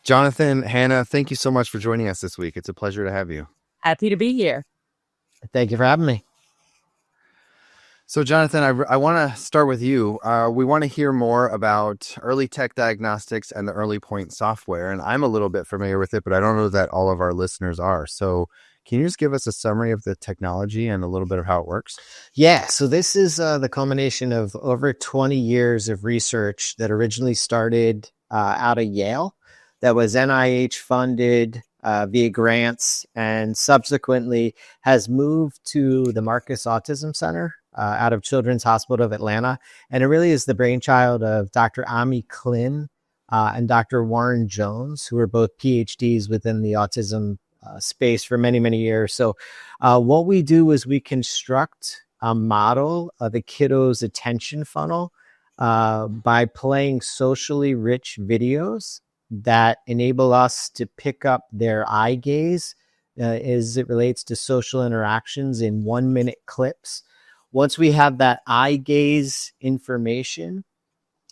Jonathan, Hannah, thank you so much for joining us this week. It's a pleasure to have you. Happy to be here. Thank you for having me. So, Jonathan, I want to start with you. We want to hear more about EarliTec Diagnostics and the EarliPoint software. And I'm a little bit familiar with it, but I don't know that all of our listeners are. So, can you just give us a summary of the technology and a little bit of how it works? Yeah, so this is the culmination of over 20 years of research that originally started out of Yale, that was NIH funded via grants, and subsequently has moved to the Marcus Autism Center out of Children's Hospital of Atlanta. And it really is the brainchild of Dr. Ami Klin and Dr. Warren Jones, who are both PhDs within the autism space for many, many years. So what we do is we construct a model of the kiddo's attention funnel by playing socially rich videos that enable us to pick up their eye gaze as it relates to social interactions in 1-minute clips. Once we have that eye gaze information,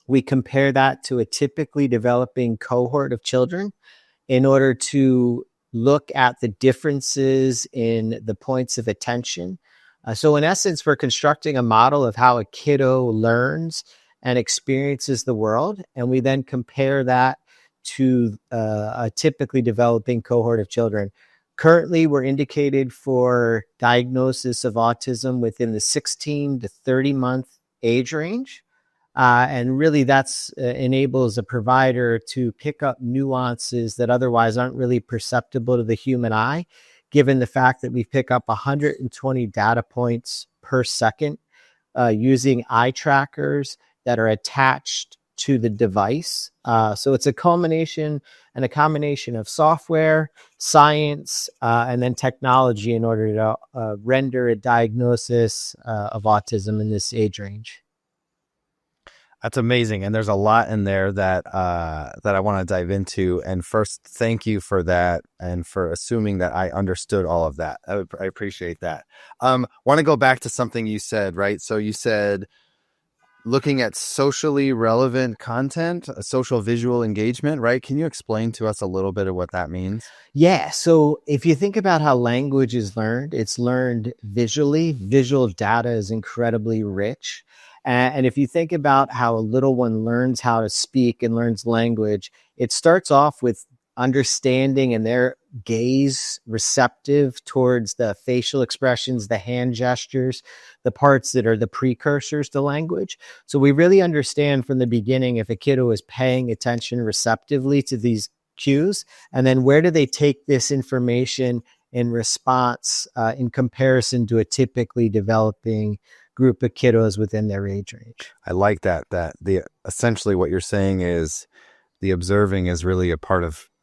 we compare that to a typically developing cohort of children in order to look at the differences in the points of attention. So in essence, we're constructing a model of how a kiddo learns and experiences the world. And we then compare that to a typically developing cohort of children. Currently, we're indicated for diagnosis of autism within the 16 to 30 month age range. And really that's enables a provider to pick up nuances that otherwise aren't really perceptible to the human eye, given the fact that we pick up 120 data points per second using eye trackers that are attached to the device. So it's a culmination and a combination of software, science, and then technology in order to render a diagnosis of autism in this age range. That's amazing. And there's a lot in there that I want to dive into. And first, thank you for that and for assuming that I understood all of that. I appreciate that. Want to go back to something you said, right? So you said looking at socially relevant content, social visual engagement, right? Can you explain to us a little bit of what that means? Yeah. So if you think about how language is learned, it's learned visually. Visual data is incredibly rich. And if you think about how a little one learns how to speak and learns language, it starts off with understanding and their gaze receptive towards the facial expressions, the hand gestures, the parts that are the precursors to language. So we really understand from the beginning if a kiddo is paying attention receptively to these cues, and then where do they take this information in response in comparison to a typically developing group of kiddos within their age range. I like that the essentially what you're saying is the observing is really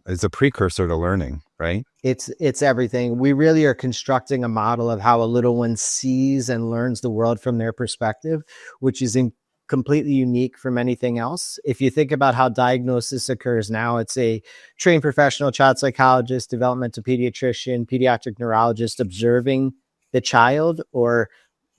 is a precursor to learning, right? It's everything. We really are constructing a model of how a little one sees and learns the world from their perspective, which is completely unique from anything else. If you think about how diagnosis occurs now, it's a trained professional child psychologist, developmental pediatrician, pediatric neurologist observing the child or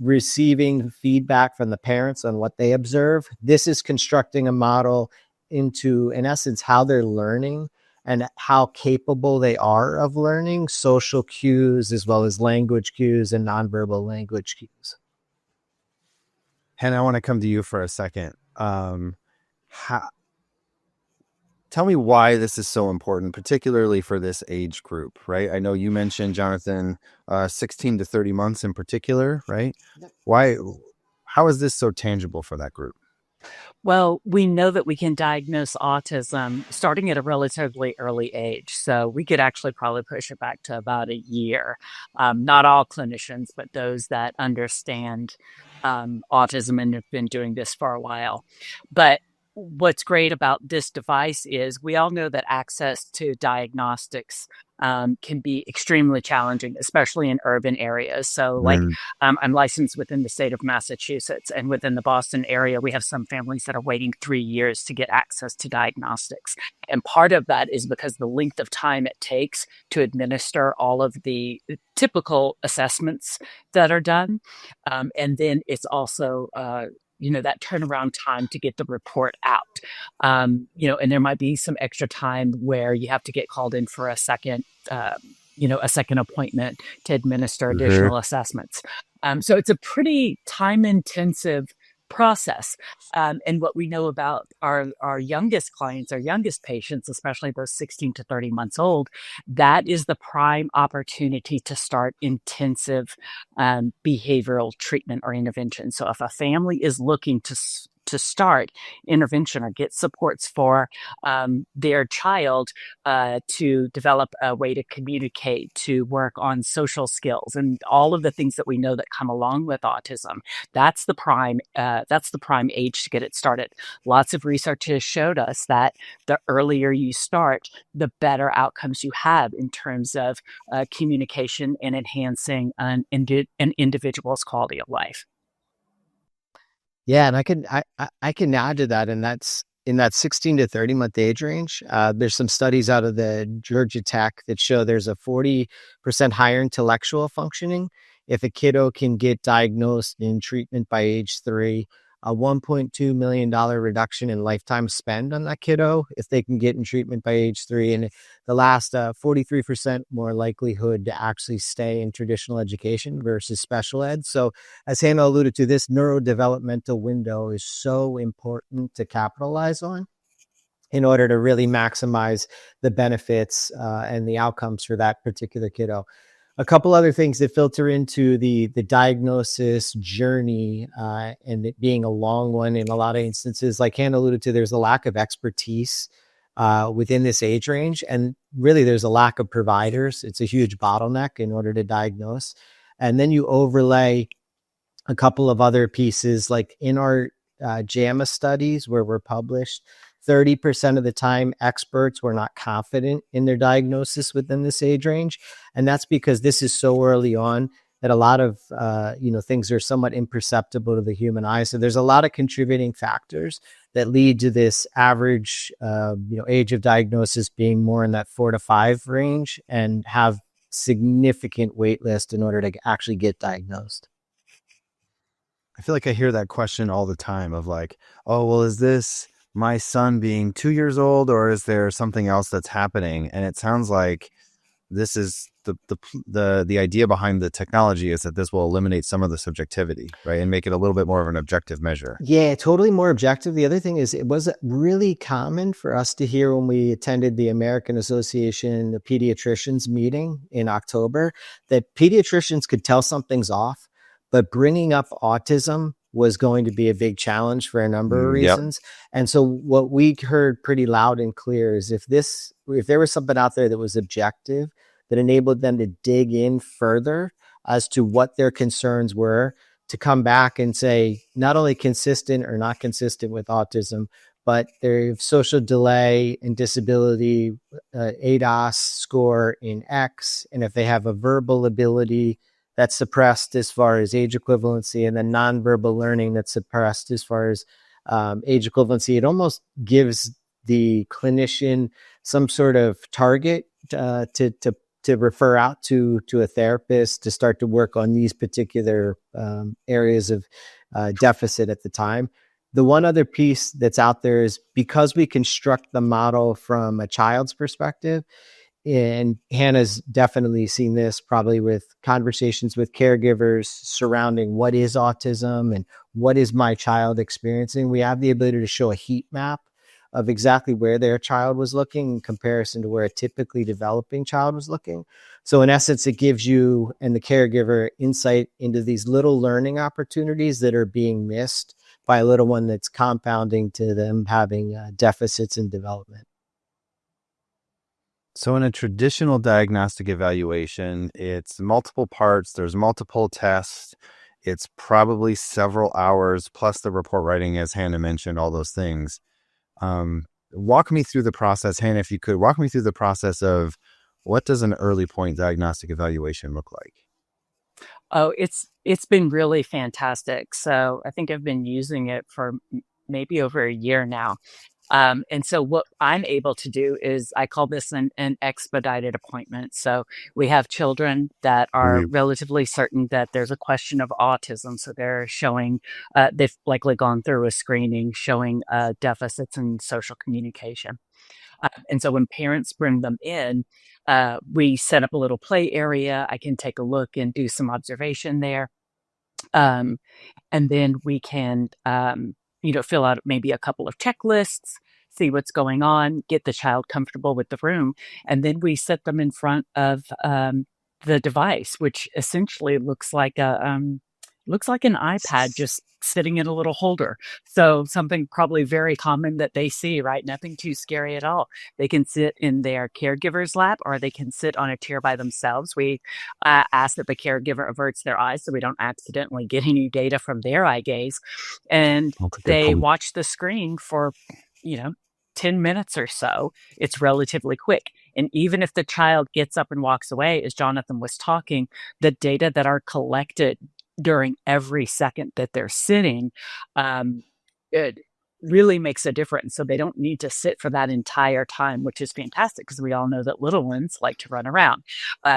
receiving feedback from the parents on what they observe. This is constructing a model into, in essence, how they're learning and how capable they are of learning social cues as well as language cues and nonverbal language cues. Hannah, I want to come to you for a second. Tell me why this is so important, particularly for this age group, right? I know you mentioned, Jonathan, 16 to 30 months in particular, right? How is this so tangible for that group? Well, we know that we can diagnose autism starting at a relatively early age. So we could actually probably push it back to about a year. Not all clinicians, but those that understand autism and have been doing this for a while. But what's great about this device is we all know that access to diagnostics can be extremely challenging, especially in urban areas. So I'm licensed within the state of Massachusetts, and within the Boston area, we have some families that are waiting 3 years to get access to diagnostics. And part of that is because the length of time it takes to administer all of the typical assessments that are done. And then it's also that turnaround time to get the report out. And there might be some extra time where you have to get called in for a second appointment to administer Hmm. additional assessments. So it's a pretty time intensive process. And what we know about our youngest clients, our youngest patients, especially those 16 to 30 months old, that is the prime opportunity to start intensive behavioral treatment or intervention. So if a family is looking to start intervention or get supports for their child to develop a way to communicate, to work on social skills, and all of the things that we know that come along with autism, that's the prime. That's the prime age to get it started. Lots of research has showed us that the earlier you start, the better outcomes you have in terms of communication and enhancing an individual's quality of life. Yeah, and I can add to that, and that's in that 16 to 30 month age range. There's some studies out of the Georgia Tech that show there's a 40% higher intellectual functioning if a kiddo can get diagnosed in treatment by age 3, a $1.2 million reduction in lifetime spend on that kiddo if they can get in treatment by age 3, and the last 43% more likelihood to actually stay in traditional education versus special ed. So as Hanna alluded to, this neurodevelopmental window is so important to capitalize on in order to really maximize the benefits and the outcomes for that particular kiddo. A couple other things that filter into the diagnosis journey and it being a long one in a lot of instances, like Hanna alluded to, there's a lack of expertise within this age range. And really, there's a lack of providers. It's a huge bottleneck in order to diagnose. And then you overlay a couple of other pieces, like in our JAMA studies where we're published, 30% of the time experts were not confident in their diagnosis within this age range. And that's because this is so early on that a lot of things are somewhat imperceptible to the human eye. So there's a lot of contributing factors that lead to this average age of diagnosis being more in that 4 to 5 range and have significant wait list in order to actually get diagnosed. I feel like I hear that question all the time of like, oh, well, is this my son being 2 years old, or is there something else that's happening? And it sounds like this is the idea behind the technology is that this will eliminate some of the subjectivity, right, and make it a little bit more of an objective measure. Yeah, totally more objective. The other thing is it was really common for us to hear when we attended the American Association of Pediatricians meeting in October that pediatricians could tell something's off, but bringing up autism was going to be a big challenge for a number of Yep. reasons. And so what we heard pretty loud and clear is if there was something out there that was objective that enabled them to dig in further as to what their concerns were, to come back and say not only consistent or not consistent with autism, but their social delay and disability ADOS score in X, and if they have a verbal ability that's suppressed as far as age equivalency, and then nonverbal learning that's suppressed as far as age equivalency, it almost gives the clinician some sort of target to refer out to a therapist to start to work on these particular areas of deficit at the time. The one other piece that's out there is because we construct the model from a child's perspective, and Hannah's definitely seen this probably with conversations with caregivers surrounding what is autism and what is my child experiencing. We have the ability to show a heat map of exactly where their child was looking in comparison to where a typically developing child was looking. So in essence, it gives you and the caregiver insight into these little learning opportunities that are being missed by a little one that's compounding to them having deficits in development. So in a traditional diagnostic evaluation, it's multiple parts, there's multiple tests, it's probably several hours plus the report writing, as Hanna mentioned, all those things. Walk me through the process, Hanna, if you could walk me through the process of what does an EarliPoint diagnostic evaluation look like? Oh, it's been really fantastic. So I think I've been using it for maybe over a year now. And so what I'm able to do is I call this an expedited appointment. So we have children that are Mhm. relatively certain that there's a question of autism. So they're showing, they've likely gone through a screening showing deficits in social communication. And so when parents bring them in, we set up a little play area. I can take a look and do some observation there. Um, and then we can, fill out maybe a couple of checklists, see what's going on, get the child comfortable with the room, and then we set them in front of the device, which essentially looks like an iPad just sitting in a little holder. So something probably very common that they see, right? Nothing too scary at all. They can sit in their caregiver's lap, or they can sit on a chair by themselves. We ask that the caregiver averts their eyes so we don't accidentally get any data from their eye gaze. And That's a good they point. watch the screen for, you know, 10 minutes or so. It's relatively quick. And even if the child gets up and walks away, as Jonathan was talking, the data that are collected during every second that they're sitting, it really makes a difference. So they don't need to sit for that entire time, which is fantastic because we all know that little ones like to run around.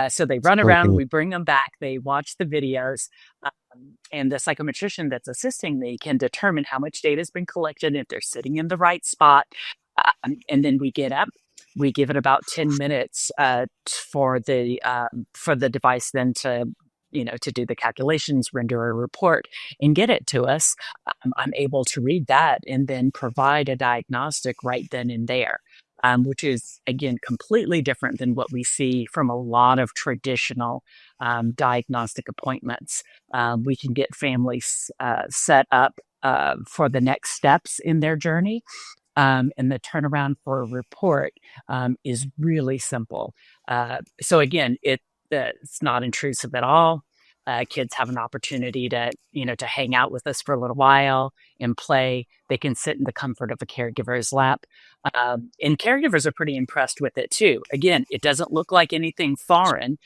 So they run around, Mhm. we bring them back, they watch the videos, and the psychometrician that's assisting me can determine how much data has been collected, if they're sitting in the right spot. And then we get up. We give it about 10 minutes for the device then to to do the calculations, render a report, and get it to us. I'm able to read that and then provide a diagnostic right then and there, which is, again, completely different than what we see from a lot of traditional diagnostic appointments. We can get families set up for the next steps in their journey. And the turnaround for a report is really simple. So again, it's not intrusive at all. Kids have an opportunity to, to hang out with us for a little while and play. They can sit in the comfort of a caregiver's lap. And caregivers are pretty impressed with it too. Again, it doesn't look like anything foreign.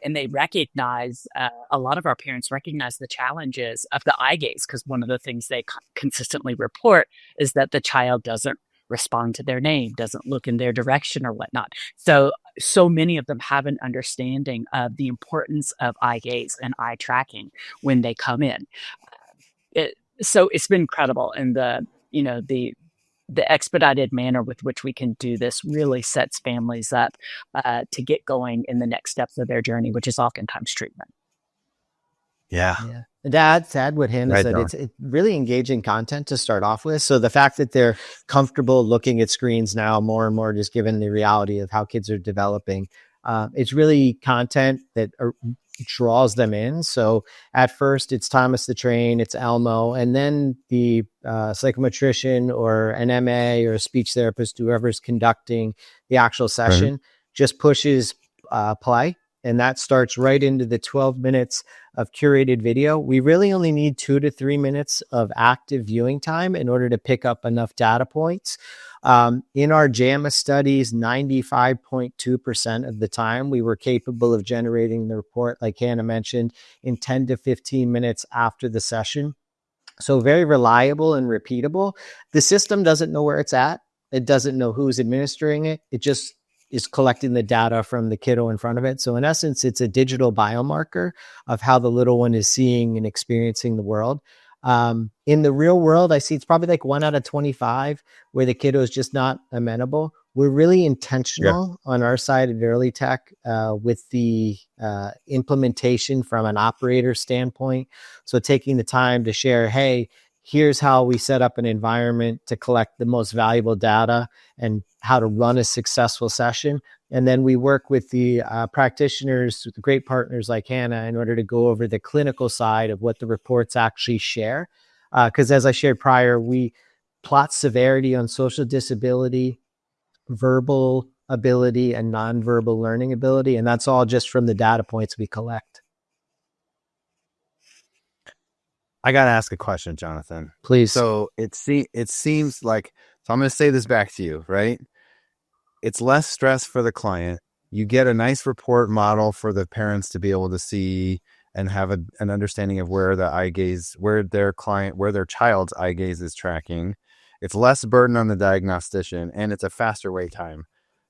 And they recognize, a lot of our parents recognize the challenges of the eye gaze, because one of the things they consistently report is that the child doesn't respond to their name, doesn't look in their direction or whatnot. So many of them have an understanding of the importance of eye gaze and eye tracking when they come in. So it's been incredible, and the expedited manner with which we can do this really sets families up to get going in the next steps of their journey, which is oftentimes treatment. Yeah. Yeah. And to add what Hannah Right, said, John. it's really engaging content to start off with. So the fact that they're comfortable looking at screens now more and more, just given the reality of how kids are developing, it's really content that draws them in. So at first it's Thomas the Train, it's Elmo, and then the psychometrician or an MA or a speech therapist, whoever's conducting the actual Mhm. session, just pushes play. And that starts right into the 12 minutes of curated video. We really only need 2 to 3 minutes of active viewing time in order to pick up enough data points. In our JAMA studies, 95.2% of the time, we were capable of generating the report, like Hannah mentioned, in 10 to 15 minutes after the session. So very reliable and repeatable. The system doesn't know where it's at. It doesn't know who's administering it. It just is collecting the data from the kiddo in front of it. So in essence, it's a digital biomarker of how the little one is seeing and experiencing the world. In the real world, I see it's probably like 1 out of 25 where the kiddo is just not amenable. We're really Yeah. intentional on our side at EarliTec with the implementation from an operator standpoint. So taking the time to share, hey, here's how we set up an environment to collect the most valuable data and how to run a successful session. And then we work with the practitioners, with the great partners like Hannah, in order to go over the clinical side of what the reports actually share. Because as I shared prior, we plot severity on social disability, verbal ability, and nonverbal learning ability. And that's all just from the data points we collect. I got to ask a question, Jonathan. Please. So it seems like, so I'm going to say this back to you, right? It's less stress for the client. You get a nice report model for the parents to be able to see and have an understanding of where the eye gaze, where their child's eye gaze is tracking. it's less burden on the diagnostician, and it's a faster wait time.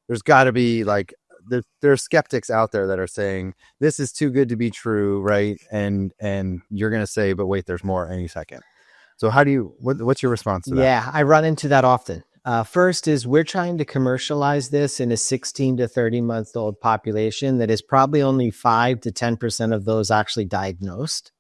There's got to be like there are skeptics out there that are saying this is too good to be true, right? And you're going to say, but wait, there's more any second. So how do you what's your response to that? Yeah, I run into that often. First is we're trying to commercialize this in a 16 to 30 month old population that is probably only 5 to 10% of those actually diagnosed.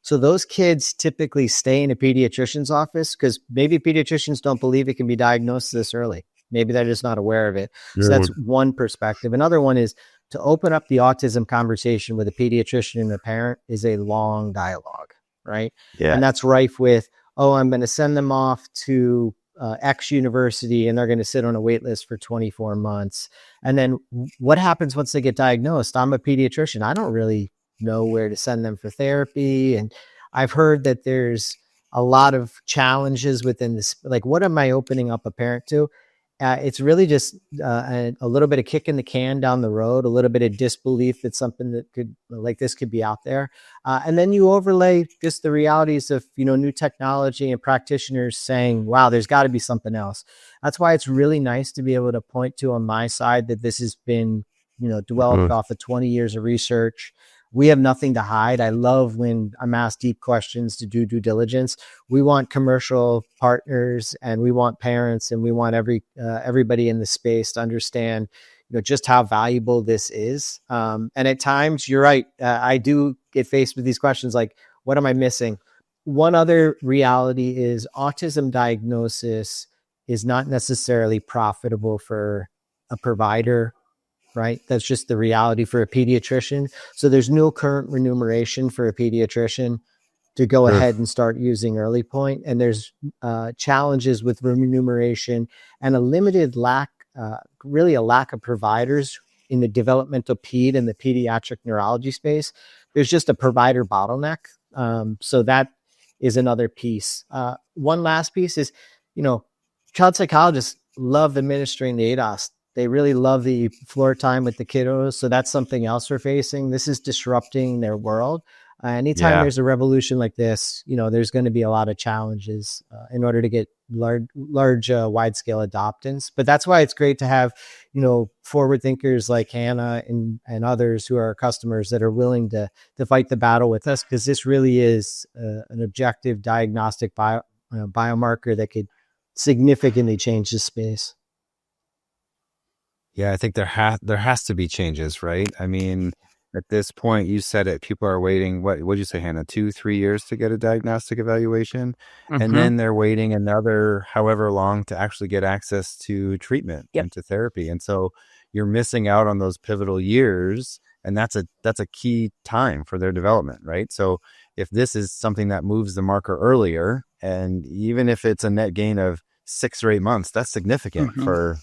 So those kids typically stay in a pediatrician's office because maybe pediatricians don't believe it can be diagnosed this early. Maybe they're just not aware of it. So that's one perspective. Another one is to open up the autism conversation with a pediatrician and a parent is a long dialogue, right? Yeah. And that's rife with, oh, I'm going to send them off to X university and they're going to sit on a wait list for 24 months. And then what happens once they get diagnosed? I'm a pediatrician. I don't really know where to send them for therapy. And I've heard that there's a lot of challenges within this. Like, what am I opening up a parent to? It's really just a little bit of kick in the can down the road, a little bit of disbelief that something that could like this could be out there. And then you overlay just the realities of, new technology and practitioners saying, wow, there's got to be something else. That's why it's really nice to be able to point to on my side that this has been, developed off of 20 years of research. We have nothing to hide. I love when I'm asked deep questions to do due diligence. We want commercial partners and we want parents and we want everybody in the space to understand, just how valuable this is. And at times, you're right. I do get faced with these questions like, what am I missing? One other reality is autism diagnosis is not necessarily profitable for a provider, right? That's just the reality for a pediatrician. So there's no current remuneration for a pediatrician to go ahead and start using EarliPoint. And there's challenges with remuneration and a limited lack, really a lack of providers in the developmental ped and the pediatric neurology space. There's just a provider bottleneck. So that is another piece. One last piece is, child psychologists love administering the ADOS. They really love the floor time with the kiddos. So that's something else we're facing. This is disrupting their world. Anytime there's a revolution like this, there's going to be a lot of challenges in order to get large wide scale adoptance. But that's why it's great to have, forward thinkers like Hanna and others who are our customers that are willing to fight the battle with us, because this really is an objective diagnostic biomarker that could significantly change the space. Yeah, I think there has to be changes, right? I mean, at this point, you said it, people are waiting, what did you say, Hanna, 2-3 years to get a diagnostic evaluation? Mm-hmm. And then they're waiting another however long to actually get access to treatment and to therapy. And so you're missing out on those pivotal years, and that's a key time for their development, right? So if this is something that moves the marker earlier, and even if it's a net gain of 6 or 8 months, that's significant for a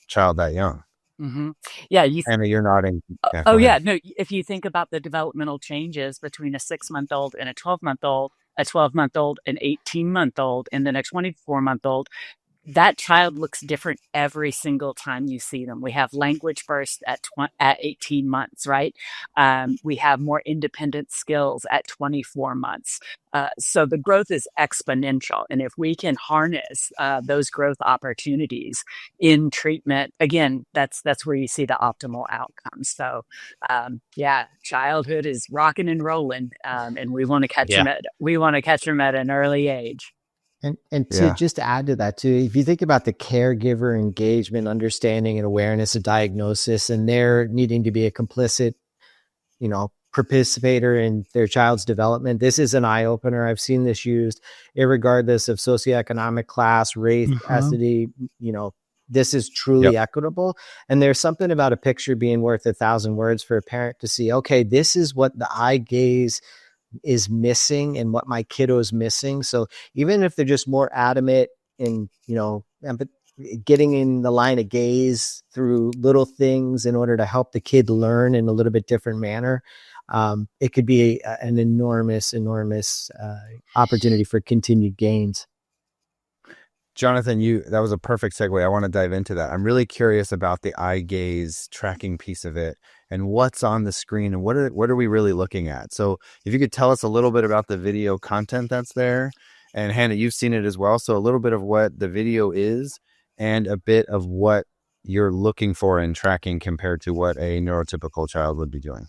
child that young. Mm-hmm. Yeah. Hanna, you're nodding. Yeah. No, if you think about the developmental changes between a 6-month-old and a 12-month-old, a 12-month-old, an 18-month-old, and then a 24-month-old, that child looks different every single time you see them. We have language bursts at 18 months, right? We have more independent skills at 24 months. So the growth is exponential. And if we can harness those growth opportunities in treatment, again, that's where you see the optimal outcomes. So childhood is rocking and rolling, and we want to catch them at an early age. And to just add to that too, if you think about the caregiver engagement, understanding and awareness of diagnosis, and they're needing to be a complicit, participator in their child's development, this is an eye opener. I've seen this used irregardless of socioeconomic class, race, ethnicity, this is truly equitable. And there's something about a picture being worth 1,000 words for a parent to see, okay, this is what the eye gaze is missing and what my kiddo is missing. So even if they're just more adamant in, getting in the line of gaze through little things in order to help the kid learn in a little bit different manner, it could be an enormous opportunity for continued gains. Jonathan, that was a perfect segue. I want to dive into that. I'm really curious about the eye gaze tracking piece of it and what's on the screen and what are we really looking at. So if you could tell us a little bit about the video content that's there, And Hannah, you've seen it as well. So a little bit of what the video is and a bit of what you're looking for in tracking compared to what a neurotypical child would be doing.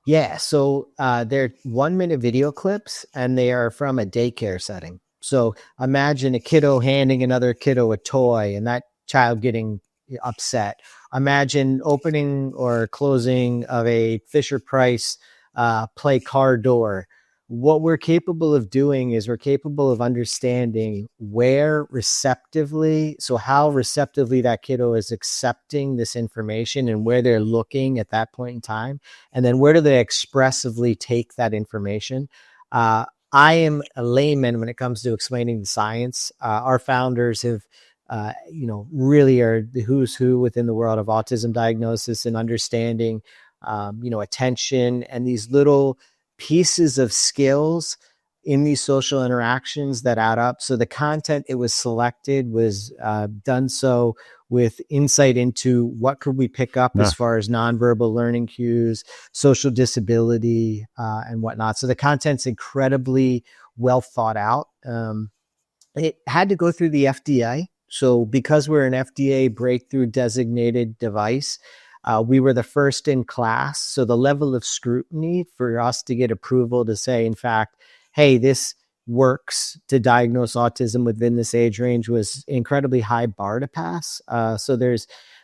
Yeah, so they're 1 minute video clips and they are from a daycare setting. So imagine a kiddo handing another kiddo a toy and that child getting upset. Imagine opening or closing of a Fisher Price play car door. What we're capable of doing is we're capable of understanding where receptively, so how receptively that kiddo is accepting this information and where they're looking at that point in time. And then where do they expressively take that information? I am a layman when it comes to explaining the science. Our founders have, really are the who's who within the world of autism diagnosis and understanding, attention and these little pieces of skills in these social interactions that add up. So the content it was selected was done so with insight into what could we pick up as far as nonverbal learning cues, social disability, and whatnot. So the content's incredibly well thought out. It had to go through the FDA. So because we're an FDA breakthrough designated device, we were the first in class. So the level of scrutiny for us to get approval to say, in fact, hey, this works to diagnose autism within this age range was incredibly high bar to pass. So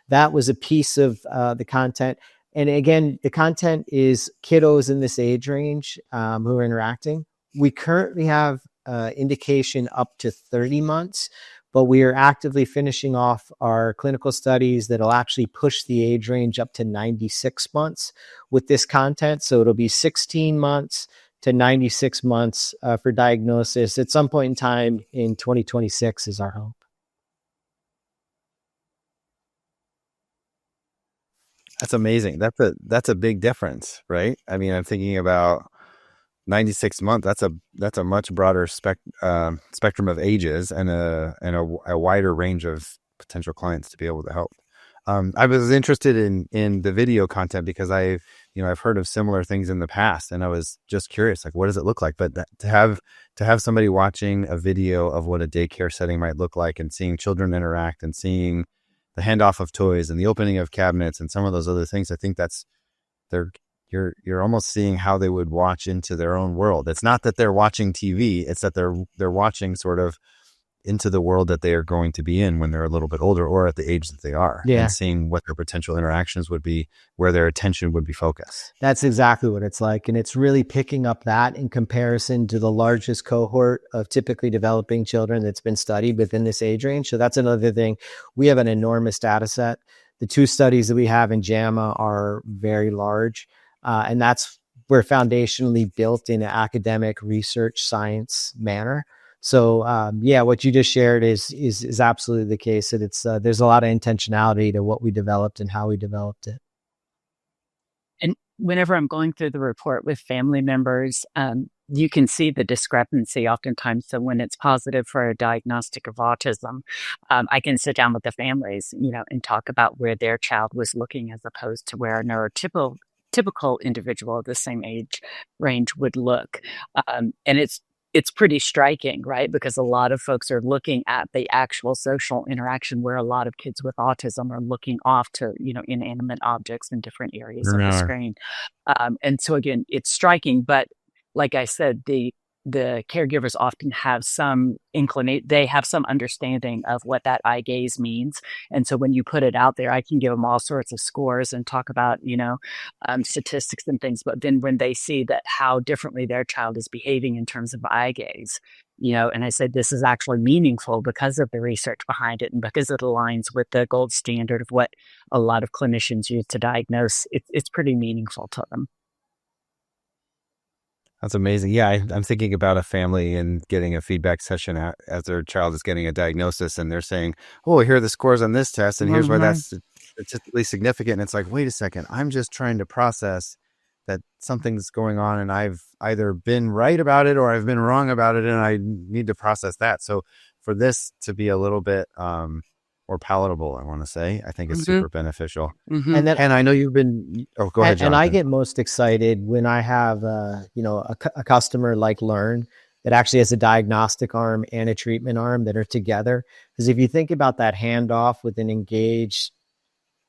that was a piece of the content. And again, the content is kiddos in this age range who are interacting. We currently have indication up to 30 months, but we are actively finishing off our clinical studies that'll actually push the age range up to 96 months with this content. So it'll be 16 months to 96 months for diagnosis at some point in time in 2026 is our hope. That's amazing. That's a big difference, right? I mean, I'm thinking about 96 months. That's a much broader spectrum of ages and a wider range of potential clients to be able to help. I was interested in the video content because I've heard of similar things in the past, and I was just curious, like, what does it look like? But to have somebody watching a video of what a daycare setting might look like and seeing children interact and seeing the handoff of toys and the opening of cabinets and some of those other things, I think you're almost seeing how they would watch into their own world. It's not that they're watching TV, it's that they're watching sort of into the world that they are going to be in when they're a little bit older or at the age that they are, and seeing what their potential interactions would be, where their attention would be focused. That's exactly what it's like. And it's really picking up that in comparison to the largest cohort of typically developing children that's been studied within this age range. So that's another thing. We have an enormous data set. The 2 studies that we have in JAMA are very large. And that's we're foundationally built in an academic research science manner. So what you just shared is absolutely the case. That it's there's a lot of intentionality to what we developed and how we developed it. And whenever I'm going through the report with family members, you can see the discrepancy oftentimes. So when it's positive for a diagnostic of autism, I can sit down with the families, and talk about where their child was looking as opposed to where a typical individual of the same age range would look. And it's pretty striking, right? Because a lot of folks are looking at the actual social interaction where a lot of kids with autism are looking off to, inanimate objects in different areas of the screen. And so again, it's striking, but like I said, the caregivers often have some they have some understanding of what that eye gaze means. And so when you put it out there, I can give them all sorts of scores and talk about, statistics and things. But then when they see that how differently their child is behaving in terms of eye gaze, and I said, this is actually meaningful because of the research behind it and because it aligns with the gold standard of what a lot of clinicians use to diagnose, it's pretty meaningful to them. That's amazing. Yeah, I'm thinking about a family and getting a feedback session as their child is getting a diagnosis, and they're saying, "Oh, here are the scores on this test, and here's why that's statistically significant." And it's like, wait a second, I'm just trying to process that something's going on, and I've either been right about it or I've been wrong about it, and I need to process that. So for this to be a little bit or palatable, I want to say, I think it's super beneficial. And then, and I know you've been. Oh, go ahead, Jonathan. And I get most excited when I have, a customer like Learn that actually has a diagnostic arm and a treatment arm that are together. Because if you think about that handoff with an engaged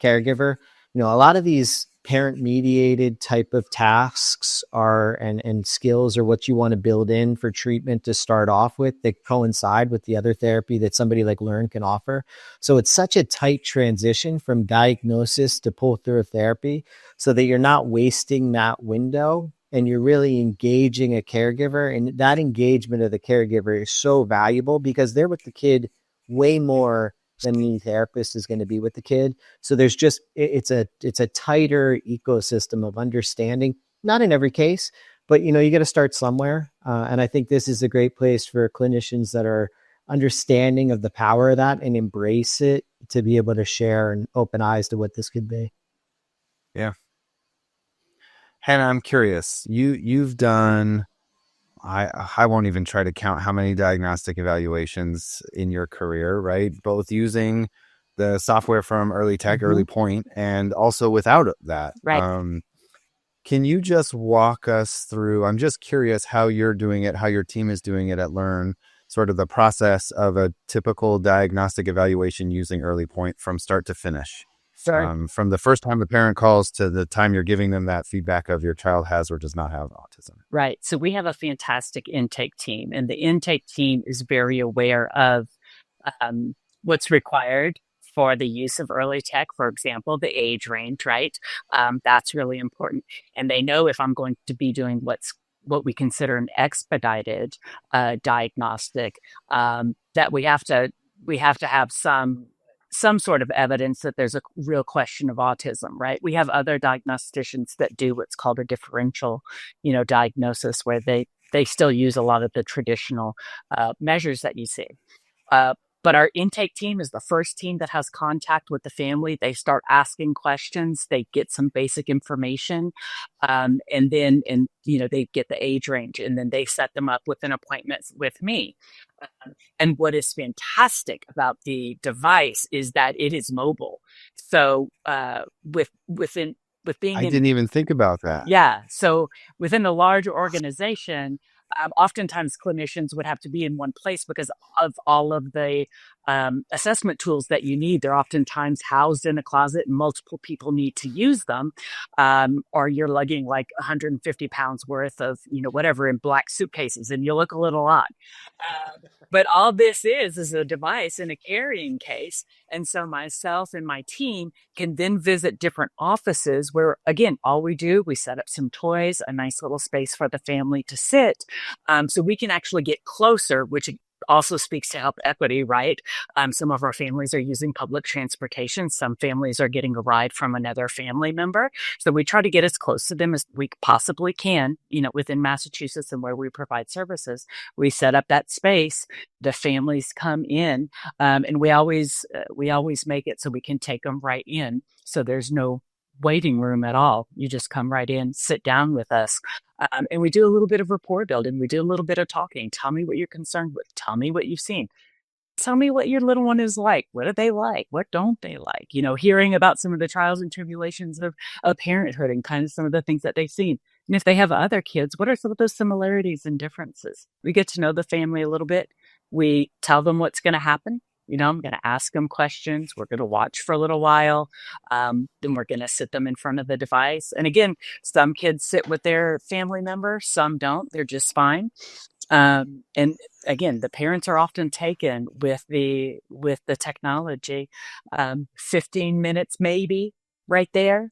caregiver, a lot of these parent mediated type of tasks are and skills are what you want to build in for treatment to start off with that coincide with the other therapy that somebody like Learn can offer. So it's such a tight transition from diagnosis to pull through a therapy so that you're not wasting that window and you're really engaging a caregiver. And that engagement of the caregiver is so valuable because they're with the kid way more than the therapist is going to be with the kid. So there's just it's a tighter ecosystem of understanding. Not in every case, but you got to start somewhere. And I think this is a great place for clinicians that are understanding of the power of that and embrace it to be able to share and open eyes to what this could be. Yeah. Hannah, I'm curious. You've done I won't even try to count how many diagnostic evaluations in your career, right? Both using the software from EarliTec, EarliPoint, and also without that. Right. Can you just walk us through? I'm just curious how you're doing it, how your team is doing it at Learn, sort of the process of a typical diagnostic evaluation using EarliPoint from start to finish. Sure. From the first time the parent calls to the time you're giving them that feedback of your child has or does not have autism. Right. So we have a fantastic intake team, and the intake team is very aware of what's required for the use of EarliTec, for example, the age range, right? That's really important. And they know if I'm going to be doing what we consider an expedited diagnostic, that we have to have some sort of evidence that there's a real question of autism, right? We have other diagnosticians that do what's called a differential, diagnosis, where they still use a lot of the traditional measures that you see. But our intake team is the first team that has contact with the family. They start asking questions. They get some basic information, and they get the age range, and then they set them up with an appointment with me. And what is fantastic about the device is that it is mobile. So with being I in didn't even think about that. yeah. So within a large organization, oftentimes clinicians would have to be in one place because of all of the assessment tools that you need. They're oftentimes housed in a closet and multiple people need to use them. Or you're lugging like 150 pounds worth of, whatever in black suitcases and you look a little odd. But all this is a device in a carrying case. And so myself and my team can then visit different offices where, again, all we set up some toys, a nice little space for the family to sit. So we can actually get closer, which also speaks to health equity, right? Some of our families are using public transportation. Some families are getting a ride from another family member. So we try to get as close to them as we possibly can, within Massachusetts and where we provide services. We set up that space. The families come in, and we always make it so we can take them right in. So there's no waiting room at all. You just come right in, sit down with us. And we do a little bit of rapport building. We do a little bit of talking. Tell me what you're concerned with. Tell me what you've seen. Tell me what your little one is like. What do they like? What don't they like? Hearing about some of the trials and tribulations of parenthood and kind of some of the things that they've seen. And if they have other kids, what are some of those similarities and differences? We get to know the family a little bit. We tell them what's going to happen. I'm going to ask them questions. We're going to watch for a little while. Then we're going to sit them in front of the device. And again, some kids sit with their family member, some don't. They're just fine. And again, the parents are often taken with the technology. 15 minutes maybe right there.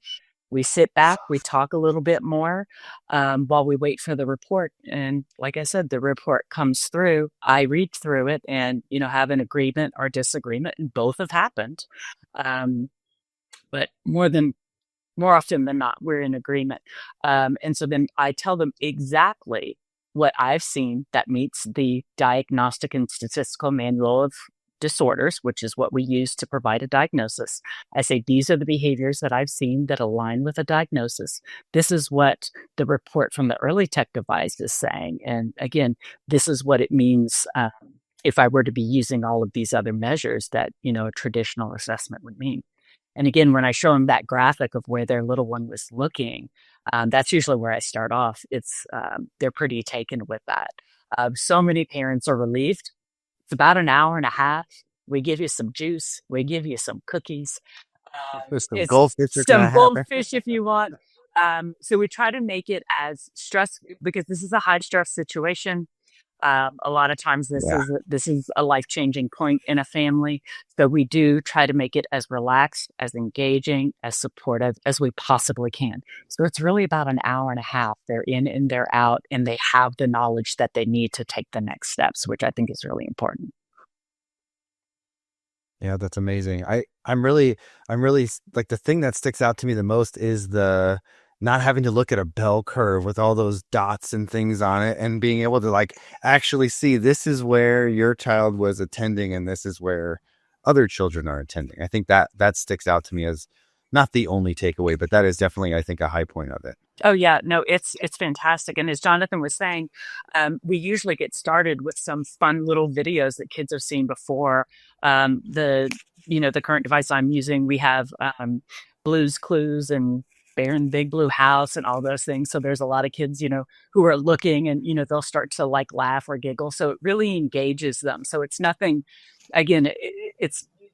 We sit back, we talk a little bit more while we wait for the report. And like I said, the report comes through. I read through it and, have an agreement or disagreement, and both have happened. But more often than not, we're in agreement. And so then I tell them exactly what I've seen that meets the Diagnostic and Statistical Manual of Disorders, which is what we use to provide a diagnosis. I say, these are the behaviors that I've seen that align with a diagnosis. This is what the report from the EarliTec device is saying. And again, this is what it means if I were to be using all of these other measures that, a traditional assessment would mean. And again, when I show them that graphic of where their little one was looking, that's usually where I start off. They're pretty taken with that. So many parents are relieved. It's about an hour and a half. We give you some juice. We give you some cookies. There's some It's goldfish are some gonna happen. goldfish if you want. So we try to make it as stress because this is a high stress situation. A lot of times Yeah. this is a life changing point in a family. So we do try to make it as relaxed, as engaging, as supportive as we possibly can. So it's really about an hour and a half. They're in and they're out, and they have the knowledge that they need to take the next steps, which I think is really important. Yeah, that's amazing. I'm really like the thing that sticks out to me the most is the not having to look at a bell curve with all those dots and things on it and being able to like actually see this is where your child was attending and this is where other children are attending. I think that sticks out to me as not the only takeaway, but that is definitely, I think, a high point of it. Oh yeah, no, it's fantastic. And as Jonathan was saying, we usually get started with some fun little videos that kids have seen before. The the current device I'm using, we have Blue's Clues and Bear in the Big Blue House and all those things. So there's a lot of kids, who are looking and they'll start to like laugh or giggle. So it really engages them. So it's nothing. Again,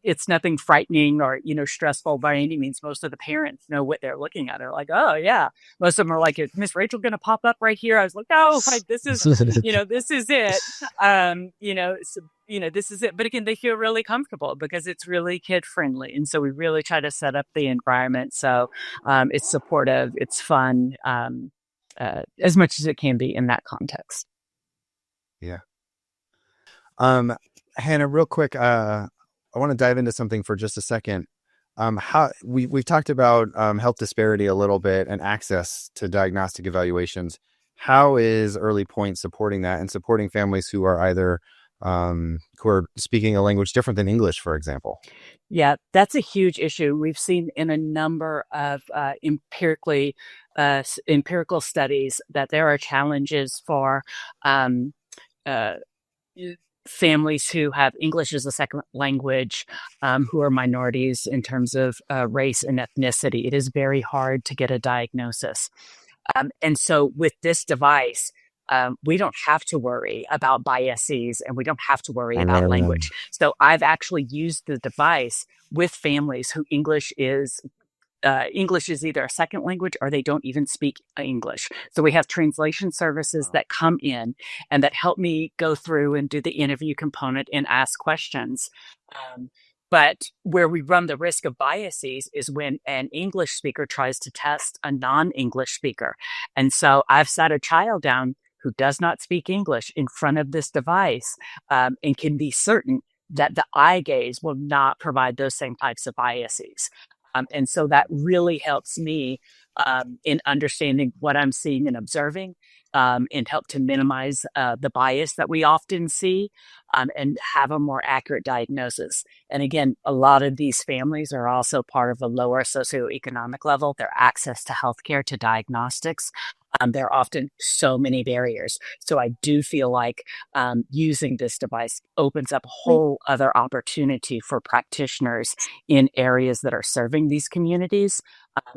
it's nothing frightening or stressful by any means. Most of the parents know what they're looking at. They're like, oh yeah. Most of them are like, is Miss Rachel going to pop up right here? I was like, no, this is, this is it. This is it. But again, they feel really comfortable because it's really kid friendly. And so we really try to set up the environment. So it's supportive, it's fun, as much as it can be in that context. Yeah. Hannah, real quick, I want to dive into something for just a second. How we've talked about health disparity a little bit and access to diagnostic evaluations. How is EarliPoint supporting that and supporting families who are either who are speaking a language different than English, for example? Yeah, that's a huge issue. We've seen in a number of empirical studies that there are challenges for um, uh, families who have English as a second language, who are minorities in terms of race and ethnicity. It is very hard to get a diagnosis. And so with this device, we don't have to worry about biases and we don't have to worry about language. So I've actually used the device with families who English is either a second language or they don't even speak English. So we have translation services that come in and that help me go through and do the interview component and ask questions. But where we run the risk of biases is when an English speaker tries to test a non-English speaker. And so I've sat a child down who does not speak English in front of this device and can be certain that the eye gaze will not provide those same types of biases. And so that really helps me in understanding what I'm seeing and observing and help to minimize the bias that we often see and have a more accurate diagnosis. And again, a lot of these families are also part of a lower socioeconomic level. Their access to healthcare, to diagnostics, there are often so many barriers. So I do feel like using this device opens up a whole other opportunity for practitioners in areas that are serving these communities.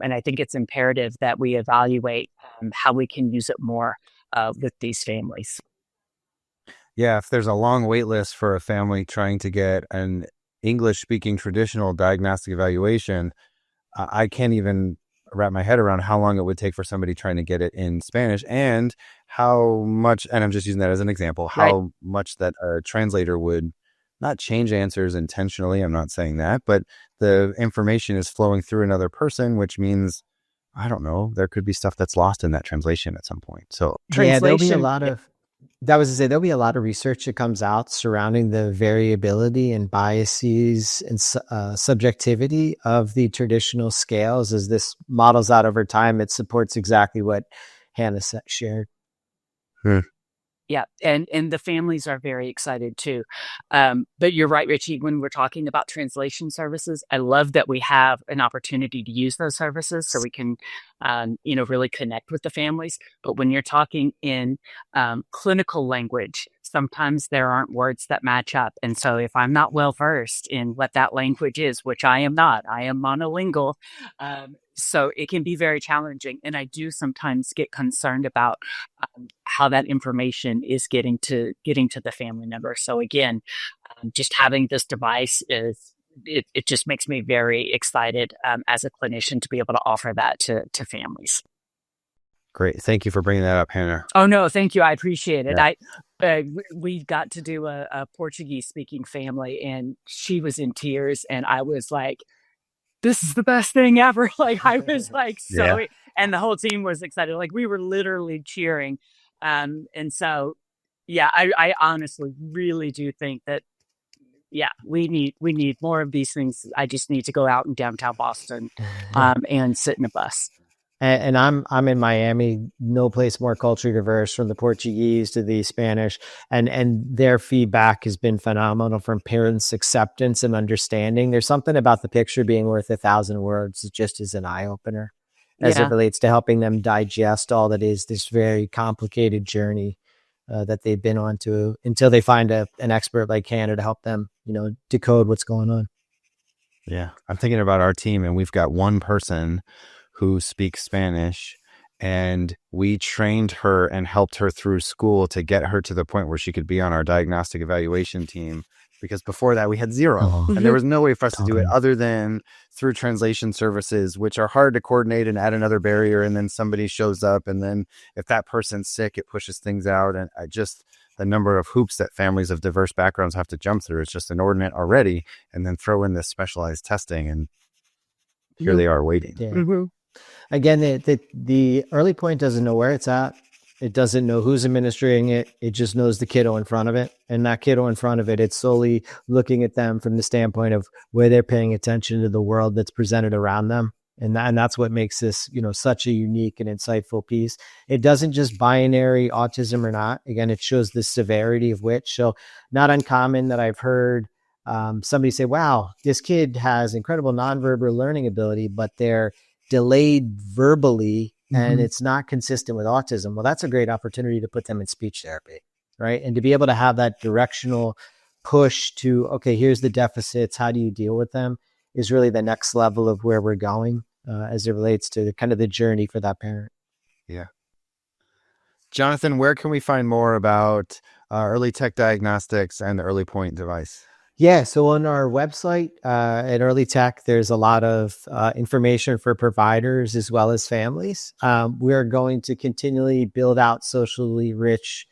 And I think it's imperative that we evaluate how we can use it more with these families. Yeah, if there's a long wait list for a family trying to get an English speaking traditional diagnostic evaluation, I can't even wrap my head around how long it would take for somebody trying to get it in Spanish and how much, and I'm just using that as an example, Right. how much that a translator would not change answers intentionally. I'm not saying that, but the information is flowing through another person, which means, I don't know, there could be stuff that's lost in that translation at some point. So Yeah, there'll be a Translation. lot of that was to say there'll be a lot of research that comes out surrounding the variability and biases and subjectivity of the traditional scales. As this models out over time, it supports exactly what Hannah shared. Yeah, and the families are very excited too. But you're right, Richie, when we're talking about translation services, I love that we have an opportunity to use those services so we can, really connect with the families. But when you're talking in clinical language, sometimes there aren't words that match up. And so if I'm not well versed in what that language is, which I am not, I am monolingual. So it can be very challenging. And I do sometimes get concerned about how that information is getting to the family member. So again, just having this device it just makes me very excited as a clinician to be able to offer that to families. Great. Thank you for bringing that up, Hannah. Oh, no, thank you. I appreciate it. Yeah. We got to do a Portuguese speaking family, and she was in tears, and I was like, this is the best thing ever. Like, I was like, Yeah. and the whole team was excited. Like, we were literally cheering. And so, yeah, I honestly really do think that, yeah, we need more of these things. I just need to go out in downtown Boston, and sit in a bus. And I'm in Miami, no place more culturally diverse, from the Portuguese to the Spanish, and their feedback has been phenomenal from parents' acceptance and understanding. There's something about the picture being worth 1,000 words, just as an eye opener, as it relates to helping them digest all that is this very complicated journey that they've been on to, until they find an expert like Hanna to help them, decode what's going on. Yeah. I'm thinking about our team, and we've got one person who speaks Spanish, and we trained her and helped her through school to get her to the point where she could be on our diagnostic evaluation team, because before that we had zero. And there was no way for us to do it other than through translation services, which are hard to coordinate and add another barrier. And then somebody shows up, and then if that person's sick, it pushes things out. And the number of hoops that families of diverse backgrounds have to jump through is just inordinate already. And then throw in this specialized testing, and here they are waiting. Yeah. Again, the EarliPoint doesn't know where it's at. It doesn't know who's administering it. It just knows the kiddo in front of it. And that kiddo in front of it, it's solely looking at them from the standpoint of where they're paying attention to the world that's presented around them. And that's what makes this, such a unique and insightful piece. It doesn't just binary autism or not. Again, it shows the severity of which. So not uncommon that I've heard somebody say, wow, this kid has incredible nonverbal learning ability, but they're delayed verbally and it's not consistent with autism. Well, that's a great opportunity to put them in speech therapy, right? And to be able to have that directional push to, okay, here's the deficits, how do you deal with them, is really the next level of where we're going as it relates to kind of the journey for that parent. Yeah. Jonathan, where can we find more about EarliTec Diagnostics and the EarliPoint device? Yeah, so on our website at EarliTec, there's a lot of information for providers as well as families. We're going to continually build out socially rich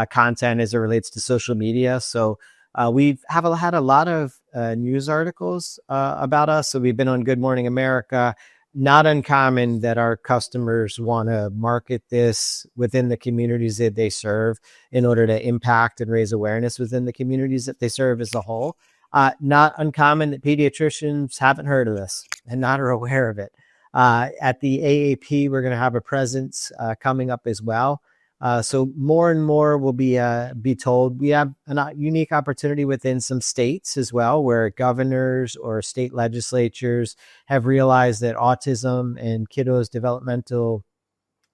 content as it relates to social media. So we have had a lot of news articles about us. So we've been on Good Morning America. Not uncommon that our customers want to market this within the communities that they serve in order to impact and raise awareness within the communities that they serve as a whole. Not uncommon that pediatricians haven't heard of this and not are aware of it. At the AAP, we're going to have a presence coming up as well. So more and more will be told. We have a unique opportunity within some states as well, where governors or state legislatures have realized that autism and kiddos' developmental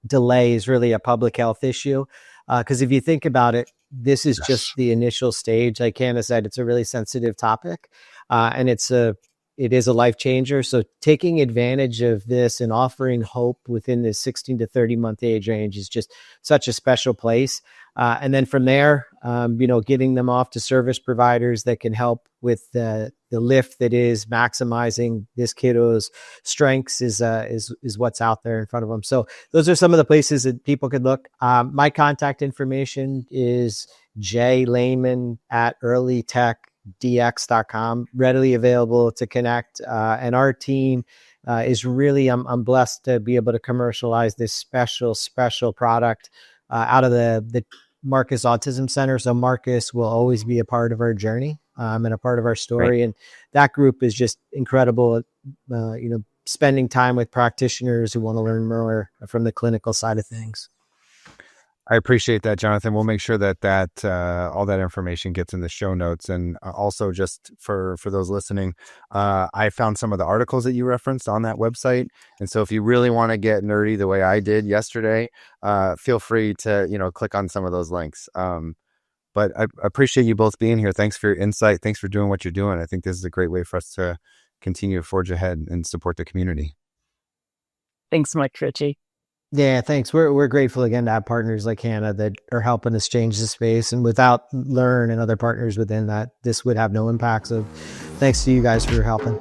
delay is really a public health issue. Because if you think about it, this is just the initial stage. Like Hanna said, it's a really sensitive topic, and it is a life changer. So taking advantage of this and offering hope within the 16 to 30 month age range is just such a special place. And then from there, getting them off to service providers that can help with the lift that is maximizing this kiddo's strengths is what's out there in front of them. So those are some of the places that people could look. My contact information is Lehmann at EarliTecDX.com, readily available to connect. And our team is really, I'm blessed to be able to commercialize this special product out of the Marcus Autism Center. So Marcus will always be a part of our journey and a part of our story. Right. And that group is just incredible, spending time with practitioners who want to learn more from the clinical side of things. I appreciate that, Jonathan. We'll make sure that all that information gets in the show notes. And also, just for those listening, I found some of the articles that you referenced on that website. And so if you really want to get nerdy the way I did yesterday, feel free to, click on some of those links. But I appreciate you both being here. Thanks for your insight. Thanks for doing what you're doing. I think this is a great way for us to continue to forge ahead and support the community. Thanks so much, Richie. Yeah, thanks. We're grateful again to have partners like Hanna that are helping us change the space. And without Learn and other partners within that, this would have no impact. So thanks to you guys for helping.